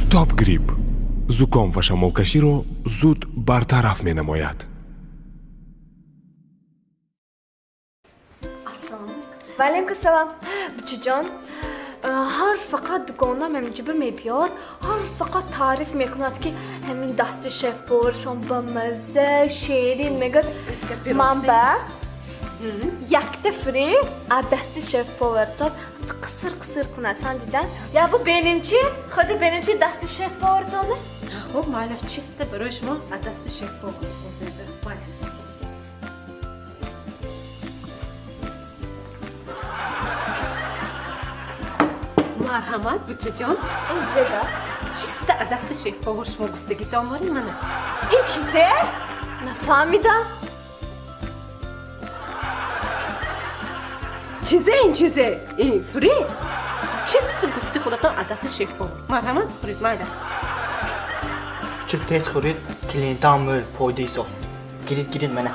Stop Grip زکام و شمالکشی رو زود برطرف می نماید. وعلیکم السلام. بچه جان، هر فقط دکاندار میجیبه میبیاد، هر فقط تعریف میکند که همین دست شف بارشون با مزه شیرین میگد. من به یک دفری از دست شف پاور داد قصر کند. فهمیدن؟ یا bu benim چی؟ خود benim چی دست شف پاور داده؟ خب معلش چیست برای شما از دست شف پاور گذشته؟ معلش مرحمت بچه جان، این زده چیست از دست شف پاور شما گفتگی داماری منه؟ این چیزه؟ نفهمیدم. چیزه این فرید چیست گفتی خودتان از دست شف پاور؟ مرحمت فرید معلش Küçük tez xoriyet, klientdan möl, poydayız of. Gidin mənə.